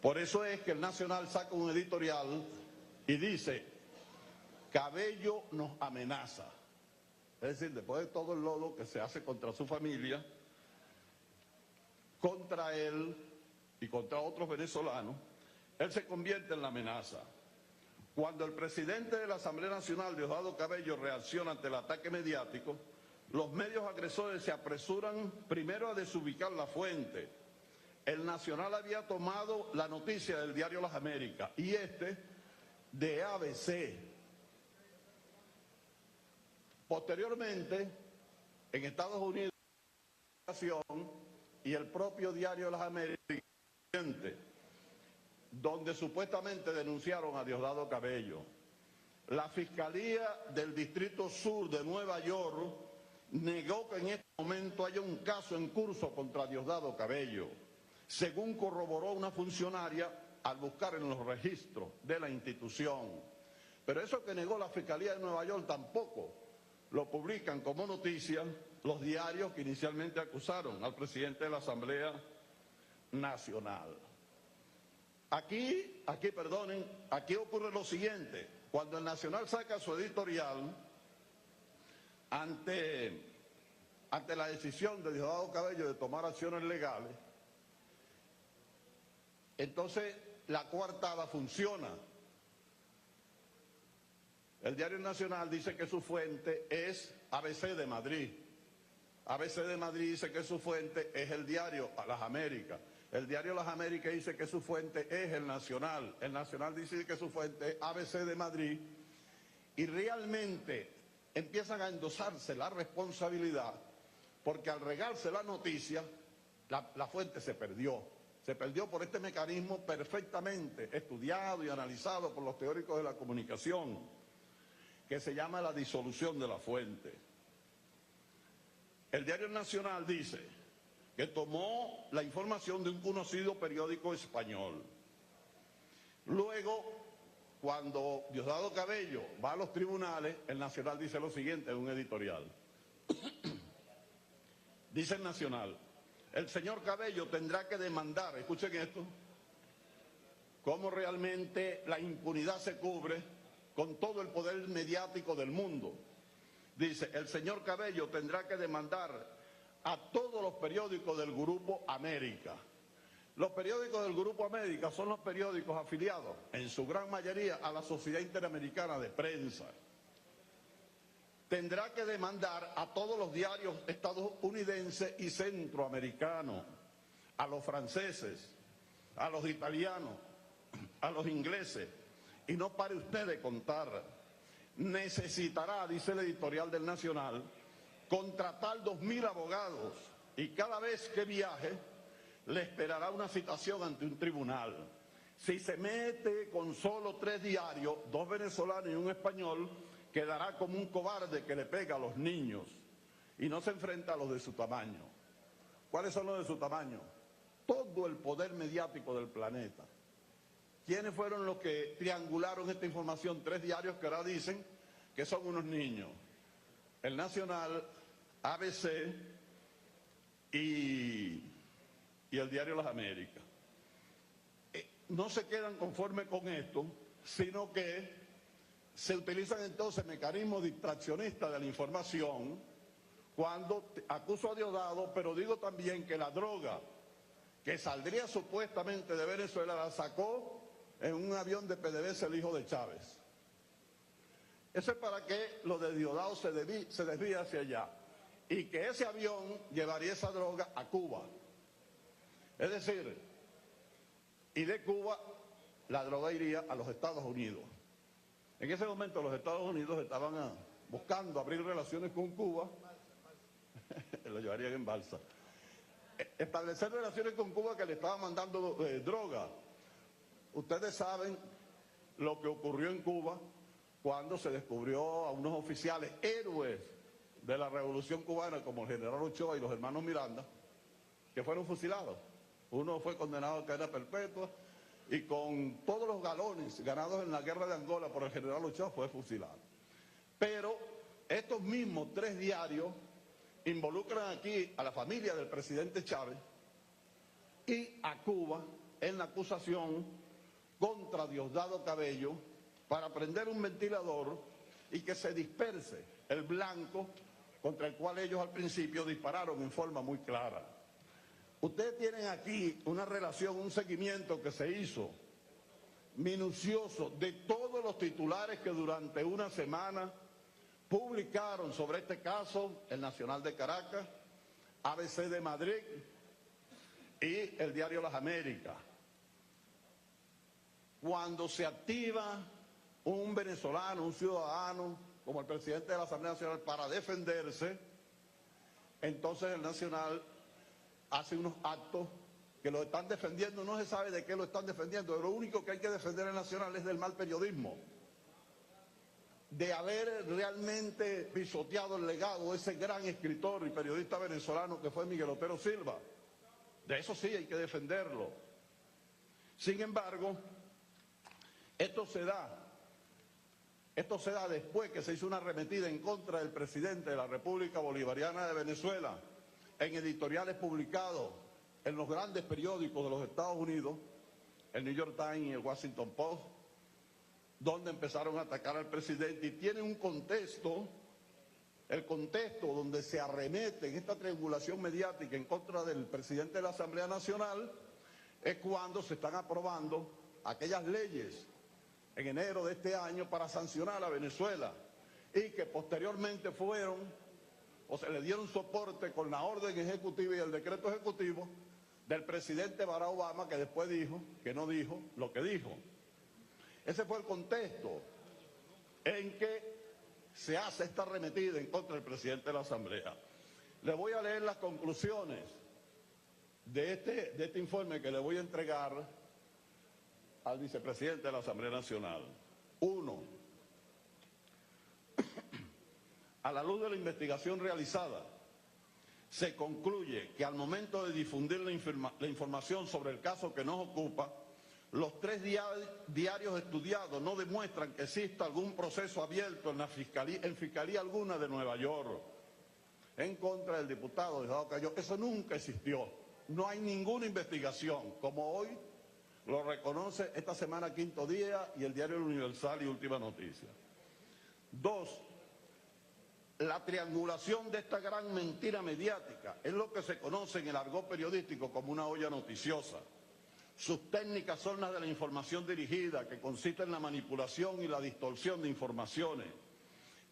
Por eso es que el Nacional saca un editorial y dice: Cabello nos amenaza. Es decir, después de todo el lodo que se hace contra su familia, contra él y contra otros venezolanos, él se convierte en la amenaza. Cuando el presidente de la Asamblea Nacional, Diosdado Cabello, reacciona ante el ataque mediático, los medios agresores se apresuran primero a desubicar la fuente. El Nacional había tomado la noticia del diario Las Américas y de ABC. Posteriormente, en Estados Unidos, y el propio diario Las Américas, donde supuestamente denunciaron a Diosdado Cabello. La Fiscalía del Distrito Sur de Nueva York negó que en este momento haya un caso en curso contra Diosdado Cabello, según corroboró una funcionaria al buscar en los registros de la institución. Pero eso que negó la Fiscalía de Nueva York tampoco lo publican como noticia los diarios que inicialmente acusaron al presidente de la Asamblea Nacional. Aquí ocurre lo siguiente: cuando el Nacional saca su editorial ante la decisión de Diosdado Cabello de tomar acciones legales, entonces la coartada funciona. El diario Nacional dice que su fuente es ABC de Madrid. ABC de Madrid dice que su fuente es el diario Las Américas. El diario Las Américas dice que su fuente es el Nacional. El Nacional dice que su fuente es ABC de Madrid. Y realmente empiezan a endosarse la responsabilidad, porque al regarse la noticia, la fuente se perdió. Se perdió por este mecanismo perfectamente estudiado y analizado por los teóricos de la comunicación, que se llama la disolución de la fuente. El diario Nacional dice que tomó la información de un conocido periódico español. Luego, cuando Diosdado Cabello va a los tribunales, el Nacional dice lo siguiente en un editorial. Dice el Nacional: el señor Cabello tendrá que demandar, escuchen esto, cómo realmente la impunidad se cubre con todo el poder mediático del mundo. Dice: el señor Cabello tendrá que demandar a todos los periódicos del Grupo América. Los periódicos del Grupo América son los periódicos afiliados, en su gran mayoría, a la Sociedad Interamericana de Prensa. Tendrá que demandar a todos los diarios estadounidenses y centroamericanos, a los franceses, a los italianos, a los ingleses. Y no pare usted de contar. Necesitará, dice el editorial del Nacional, contratar 2.000 abogados, y cada vez que viaje le esperará una citación ante un tribunal. Si se mete con solo 3 diarios, 2 venezolanos y un español, quedará como un cobarde que le pega a los niños y no se enfrenta a los de su tamaño. ¿Cuáles son los de su tamaño? Todo el poder mediático del planeta. ¿Quiénes fueron los que triangularon esta información? 3 diarios que ahora dicen que son unos niños: el Nacional, ABC y el diario Las Américas. No se quedan conformes con esto, sino que se utilizan entonces mecanismos distraccionistas de la información cuando acuso a Diosdado, pero digo también que la droga que saldría supuestamente de Venezuela la sacó en un avión de PDVSA el hijo de Chávez. Eso es para que lo de Diosdado se desvíe hacia allá, y que ese avión llevaría esa droga a Cuba. Es decir, y de Cuba la droga iría a los Estados Unidos. En ese momento los Estados Unidos estaban buscando abrir relaciones con Cuba, lo llevarían en balsa, establecer relaciones con Cuba, que le estaban mandando droga. Ustedes saben lo que ocurrió en Cuba cuando se descubrió a unos oficiales héroes de la Revolución Cubana, como el general Ochoa y los hermanos Miranda, que fueron fusilados. Uno fue condenado a cadena perpetua y con todos los galones ganados en la guerra de Angola por el general Ochoa fue fusilado. Pero estos mismos 3 diarios involucran aquí a la familia del presidente Chávez y a Cuba en la acusación contra Diosdado Cabello para prender un ventilador y que se disperse el blanco contra el cual ellos al principio dispararon en forma muy clara. Ustedes tienen aquí una relación, un seguimiento que se hizo minucioso de todos los titulares que durante una semana publicaron sobre este caso el Nacional de Caracas, ABC de Madrid y el diario Las Américas. Cuando se activa un venezolano, un ciudadano, como el presidente de la Asamblea Nacional, para defenderse, entonces el Nacional hace unos actos que lo están defendiendo, no se sabe de qué lo están defendiendo, lo único que hay que defender en el Nacional es del mal periodismo, de haber realmente pisoteado el legado de ese gran escritor y periodista venezolano que fue Miguel Otero Silva. De eso sí hay que defenderlo. Sin embargo, esto se da después que se hizo una arremetida en contra del presidente de la República Bolivariana de Venezuela en editoriales publicados en los grandes periódicos de los Estados Unidos, el New York Times y el Washington Post, donde empezaron a atacar al presidente y tiene un contexto, el contexto donde se arremete en esta triangulación mediática en contra del presidente de la Asamblea Nacional, es cuando se están aprobando aquellas leyes en enero de este año para sancionar a Venezuela y que posteriormente fueron o se le dieron soporte con la orden ejecutiva y el decreto ejecutivo del presidente Barack Obama, que después dijo que no dijo lo que dijo. Ese fue el contexto en que se hace esta arremetida en contra del presidente de la Asamblea. Le voy a leer las conclusiones de este informe que le voy a entregar al vicepresidente de la Asamblea Nacional. 1. A la luz de la investigación realizada, se concluye que al momento de difundir la información sobre el caso que nos ocupa, los 3 diarios estudiados no demuestran que exista algún proceso abierto en fiscalía alguna de Nueva York en contra del diputado Diosdado Cabello. Eso nunca existió. No hay ninguna investigación, como hoy lo reconoce esta semana Quinto Día y el diario El Universal y Última Noticia. 2. La triangulación de esta gran mentira mediática es lo que se conoce en el argot periodístico como una olla noticiosa. Sus técnicas son las de la información dirigida, que consiste en la manipulación y la distorsión de informaciones.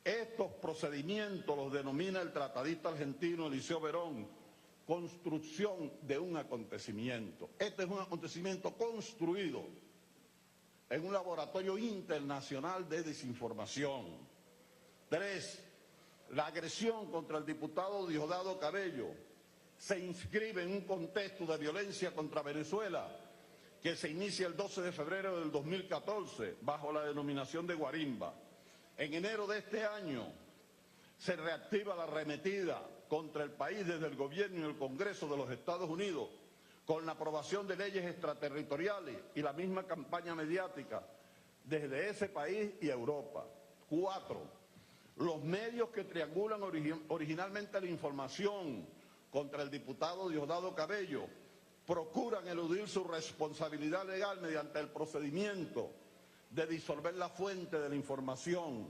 Estos procedimientos los denomina el tratadista argentino Eliseo Verón, construcción de un acontecimiento. Este es un acontecimiento construido en un laboratorio internacional de desinformación. 3. La agresión contra el diputado Diosdado Cabello se inscribe en un contexto de violencia contra Venezuela que se inicia el 12 de febrero del 2014 bajo la denominación de Guarimba. En enero de este año se reactiva la arremetida contra el país desde el gobierno y el Congreso de los Estados Unidos con la aprobación de leyes extraterritoriales y la misma campaña mediática desde ese país y Europa. 4. Los medios que triangulan originalmente la información contra el diputado Diosdado Cabello procuran eludir su responsabilidad legal mediante el procedimiento de disolver la fuente de la información.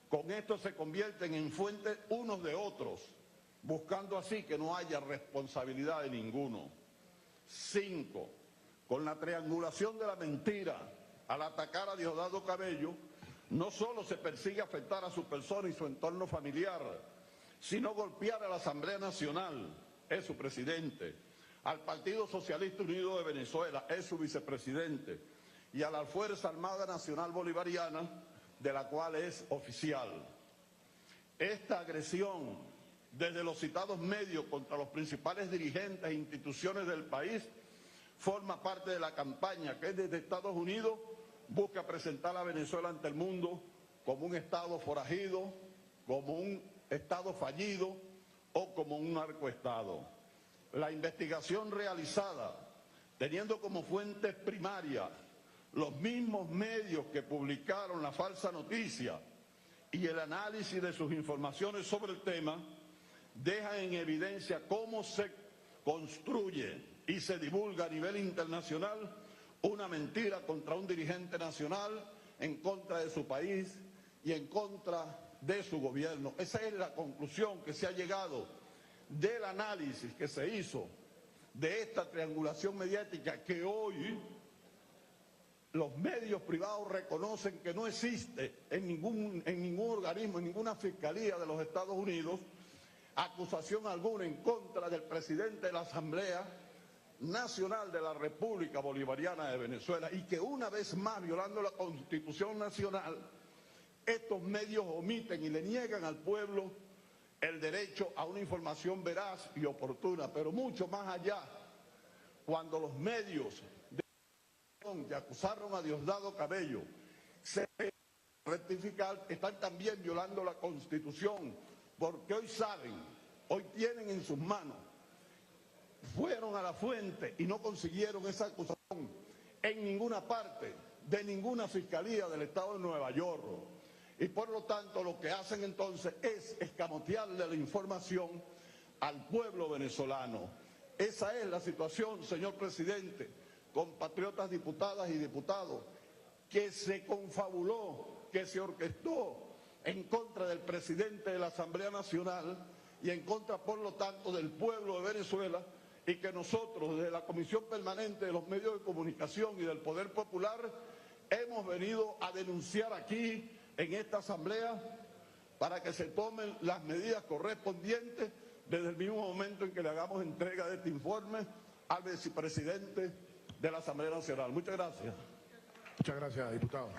Con esto se convierten en fuentes unos de otros, buscando así que no haya responsabilidad de ninguno. 5. Con la triangulación de la mentira, al atacar a Diosdado Cabello, no solo se persigue afectar a su persona y su entorno familiar, sino golpear a la Asamblea Nacional, es su presidente, al Partido Socialista Unido de Venezuela, es su vicepresidente, y a la Fuerza Armada Nacional Bolivariana, de la cual es oficial. Esta agresión desde los citados medios contra los principales dirigentes e instituciones del país forma parte de la campaña que desde Estados Unidos busca presentar a Venezuela ante el mundo como un Estado forajido, como un Estado fallido o como un narcoestado. La investigación realizada, teniendo como fuentes primarias los mismos medios que publicaron la falsa noticia y el análisis de sus informaciones sobre el tema, deja en evidencia cómo se construye y se divulga a nivel internacional una mentira contra un dirigente nacional, en contra de su país y en contra de su gobierno. Esa es la conclusión que se ha llegado del análisis que se hizo de esta triangulación mediática que hoy los medios privados reconocen que no existe en ningún organismo, en ninguna fiscalía de los Estados Unidos, acusación alguna en contra del presidente de la Asamblea Nacional de la República Bolivariana de Venezuela, y que una vez más, violando la Constitución Nacional, estos medios omiten y le niegan al pueblo el derecho a una información veraz y oportuna. Pero mucho más allá, cuando los medios que acusaron a Diosdado Cabello se rectificar, están también violando la Constitución, porque hoy saben, hoy tienen en sus manos, fueron a la fuente y no consiguieron esa acusación en ninguna parte de ninguna fiscalía del estado de Nueva York. Y por lo tanto lo que hacen entonces es escamotearle la información al pueblo venezolano. Esa es la situación, señor presidente, compatriotas diputadas y diputados, que se confabuló, que se orquestó en contra del presidente de la Asamblea Nacional y en contra, por lo tanto, del pueblo de Venezuela, y que nosotros, desde la Comisión Permanente de los Medios de Comunicación y del Poder Popular, hemos venido a denunciar aquí en esta Asamblea para que se tomen las medidas correspondientes desde el mismo momento en que le hagamos entrega de este informe al vicepresidente de la Asamblea Nacional. Muchas gracias. Muchas gracias, diputado.